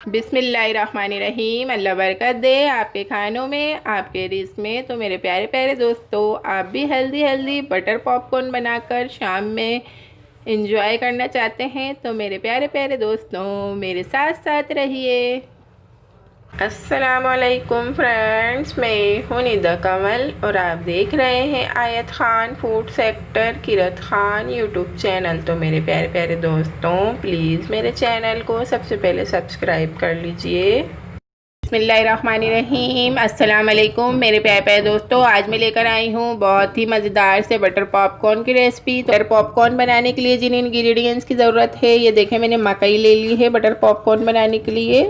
बिस्मिल्लाहिर्रहमानिर्रहीम। अल्लाह बरकत दे आपके खानों में, आपके रिज़्क़ में। तो मेरे प्यारे प्यारे दोस्तों, आप भी हेल्दी हेल्दी बटर पॉपकॉर्न बनाकर शाम में इंजॉय करना चाहते हैं तो मेरे प्यारे प्यारे दोस्तों मेरे साथ साथ रहिए। अस्सलामुअलैकुम फ्रेंड्स, मैं हूँ निदा कमल और आप देख रहे हैं आयत ख़ान फूड सेक्टर किरत ख़ान यूट्यूब चैनल। तो मेरे प्यारे प्यारे दोस्तों, प्लीज़ मेरे चैनल को सबसे पहले सब्सक्राइब कर लीजिए। बिस्मिल्लाहिर्रहमानिर्रहीम। अस्सलाम वालेकुम मेरे प्यारे प्यारे दोस्तों, आज मैं लेकर आई हूँ बहुत ही मज़ेदार से बटर पॉपकॉर्न की रेसिपी। तो बटर पॉपकॉर्न बनाने के लिए जिन इंग्रेडिएंट्स की ज़रूरत है, ये देखें मैंने मकई ले ली है बटर पॉपकॉर्न बनाने के लिए।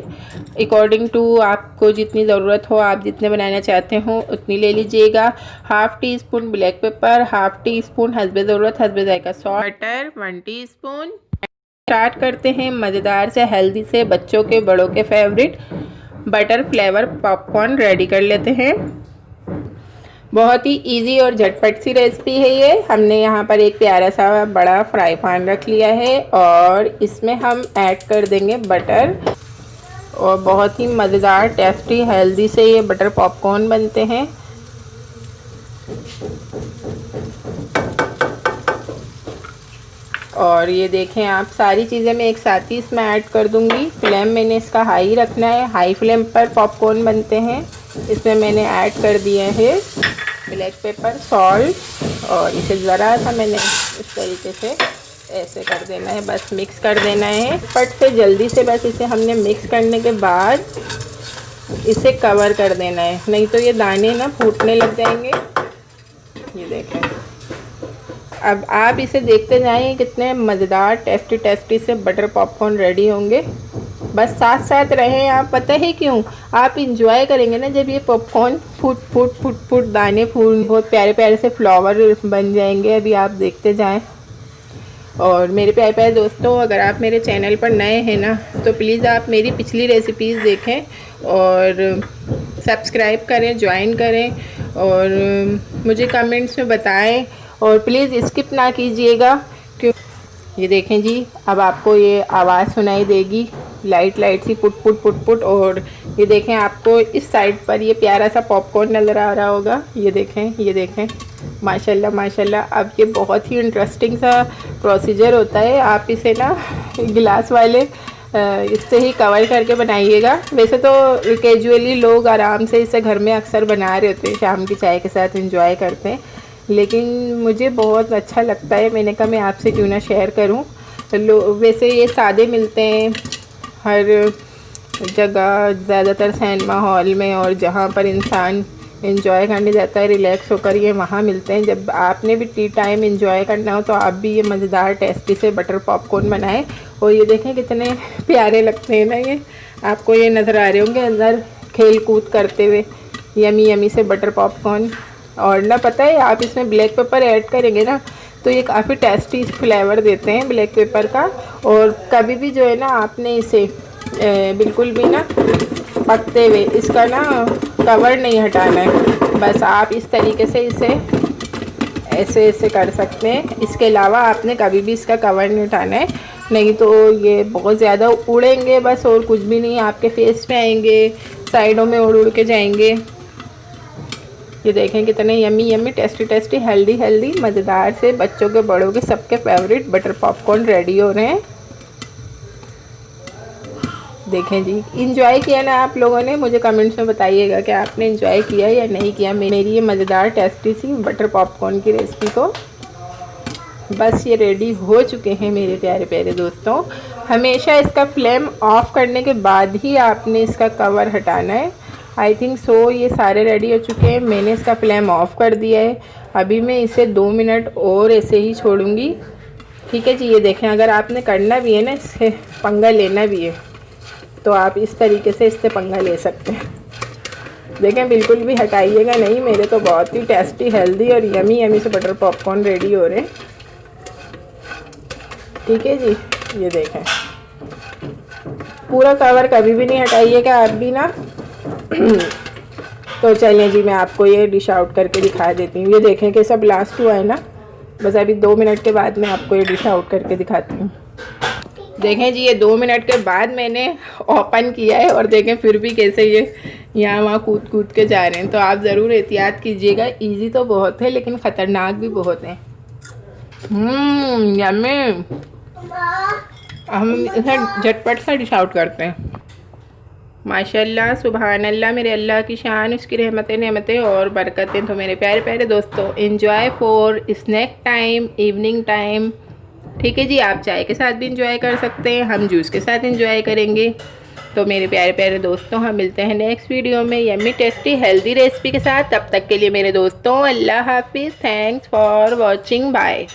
अकॉर्डिंग टू आपको जितनी ज़रूरत हो, आप जितने बनाना चाहते हो उतनी ले लीजिएगा। Half teaspoon black pepper, half teaspoon हस्बे ज़रूरत हस्बे ज़ायका सॉल्ट, बटर 1 टीस्पून। स्टार्ट करते हैं मज़ेदार से हेल्दी से बच्चों के बड़ों के favourite butter flavour popcorn ready कर लेते हैं। बहुत ही इजी और झटपट सी रेसिपी है ये। हमने यहाँ पर एक प्यारा सा बड़ा फ्राई पैन रख लिया है और इसमें हम ऐड कर देंगे बटर और बहुत ही मज़ेदार टेस्टी हेल्दी से ये बटर पॉपकॉर्न बनते हैं। और ये देखें आप, सारी चीज़ें मैं एक साथ ही इसमें ऐड कर दूंगी। फ्लेम मैंने इसका हाई रखना है, हाई फ्लेम पर पॉपकॉर्न बनते हैं। इसमें मैंने ऐड कर दिए है ब्लैक पेपर, सॉल्ट और इसे ज़रा सा मैंने इस तरीके से ऐसे कर देना है, बस मिक्स कर देना है फट से जल्दी से। बस इसे हमने मिक्स करने के बाद इसे कवर कर देना है, नहीं तो ये दाने ना फूटने लग जाएंगे। ये देखें, अब आप इसे देखते जाएं कितने मज़ेदार टेस्टी टेस्टी से बटर पॉपकॉर्न रेडी होंगे। बस साथ साथ रहें आप, पता है क्यों? आप इंजॉय करेंगे ना जब ये popcorn foot foot foot foot दाने फूल बहुत प्यारे प्यारे से फ्लावर बन जाएंगे। अभी आप देखते जाएं। और मेरे प्यारे प्यारे दोस्तों, अगर आप मेरे चैनल पर नए हैं ना तो प्लीज़ आप मेरी पिछली रेसिपीज़ देखें और सब्सक्राइब करें, ज्वाइन करें और मुझे कमेंट्स में बताएं और प्लीज़ स्किप ना कीजिएगा। क्यों, ये देखें जी, अब आपको ये आवाज़ सुनाई देगी लाइट लाइट सी पुट पुट पुट पुट। और ये देखें, आपको इस साइड पर ये प्यारा सा पॉपकॉर्न नज़र आ रहा होगा। ये देखें, ये देखें, माशाल्लाह माशाल्लाह। अब ये बहुत ही इंटरेस्टिंग सा प्रोसीजर होता है। आप इसे ना गिलास वाले इससे ही कवर करके बनाइएगा। वैसे तो कैजुअली लोग आराम से इसे घर में अक्सर बना रहे होते हैं, शाम की चाय के साथ एंजॉय करते हैं, लेकिन मुझे बहुत अच्छा लगता है। मैंने कहा मैं आपसे क्यों ना शेयर करूं। वैसे ये सादे मिलते हैं हर जगह, ज़्यादातर सिनेमा हॉल में और जहां पर इंसान एंजॉय करने जाता है रिलैक्स होकर, ये वहाँ मिलते हैं। जब आपने भी टी टाइम एंजॉय करना हो तो आप भी ये मज़ेदार टेस्टी से बटर पॉपकॉर्न बनाएं। और ये देखें कितने प्यारे लगते हैं ना ये। आपको ये नज़र आ रहे होंगे अंदर खेल कूद करते हुए यमी यमी से बटर पॉपकॉर्न। और ना पता है, आप इसमें ब्लैक पेपर ऐड करेंगे ना तो ये काफ़ी टेस्टी फ्लेवर देते हैं ब्लैक पेपर का। और कभी भी जो है ना आपने इसे बिल्कुल भी ना पकते हुए इसका ना कवर नहीं हटाना है। बस आप इस तरीके से इसे ऐसे ऐसे कर सकते हैं। इसके अलावा आपने कभी भी इसका कवर नहीं उठाना है, नहीं तो ये बहुत ज़्यादा उड़ेंगे बस, और कुछ भी नहीं, आपके फेस पे आएंगे, साइडों में उड़ उड़ के जाएंगे। ये देखें कितने yummy yummy tasty tasty healthy healthy मज़ेदार से बच्चों के बड़ों के सबके फेवरेट बटर पॉपकॉर्न रेडी हो रहे हैं। देखें जी, इंजॉय किया ना आप लोगों ने? मुझे कमेंट्स में बताइएगा कि आपने इंजॉय किया या नहीं किया मेरी ये मज़ेदार टेस्टी सी बटर पॉपकॉर्न की रेसिपी को। बस ये रेडी हो चुके हैं मेरे प्यारे प्यारे दोस्तों। हमेशा इसका फ्लेम ऑफ करने के बाद ही आपने इसका कवर हटाना है। आई थिंक सो ये सारे रेडी हो चुके हैं। मैंने इसका फ्लेम ऑफ कर दिया है। अभी मैं इसे 2 मिनट और ऐसे ही छोड़ूंगी, ठीक है जी। ये देखें, अगर आपने करना भी है ना, इससे पंगा लेना भी है तो आप इस तरीके से इससे पंगा ले सकते हैं। देखें, बिल्कुल भी हटाइएगा नहीं। मेरे तो बहुत ही टेस्टी हेल्दी और यमी यमी से बटर पॉपकॉर्न रेडी हो रहे हैं, ठीक है जी। ये देखें, पूरा कवर कभी भी नहीं हटाइएगा आप भी ना। तो चलिए जी, मैं आपको ये डिश आउट करके दिखा देती हूँ। ये देखें कि सब लास्ट हुआ है ना, बस अभी 2 मिनट के बाद मैं आपको ये डिश आउट करके दिखाती हूँ। देखें जी, ये 2 मिनट के बाद मैंने ओपन किया है और देखें फिर भी कैसे ये यहाँ वहाँ कूद कूद के जा रहे हैं। तो आप ज़रूर एहतियात कीजिएगा। इजी तो बहुत है लेकिन ख़तरनाक भी बहुत है। यम्मी। हम इसे झटपट सा डिश आउट करते हैं। माशाल्लाह, सुबहान अल्लाह, मेरे अल्लाह की शान, उसकी रहमतें नेमतें और बरकतें। तो मेरे प्यारे प्यारे दोस्तों, enjoy for snack time, evening time. ठीक है जी, आप चाय के साथ भी इंजॉय कर सकते हैं, हम जूस के साथ इंजॉय करेंगे। तो मेरे प्यारे प्यारे दोस्तों, हम मिलते हैं नेक्स्ट वीडियो में यम्मी टेस्टी हेल्दी रेसिपी के साथ। तब तक के लिए मेरे दोस्तों, अल्लाह हाफिज़। Thanks for watching, bye.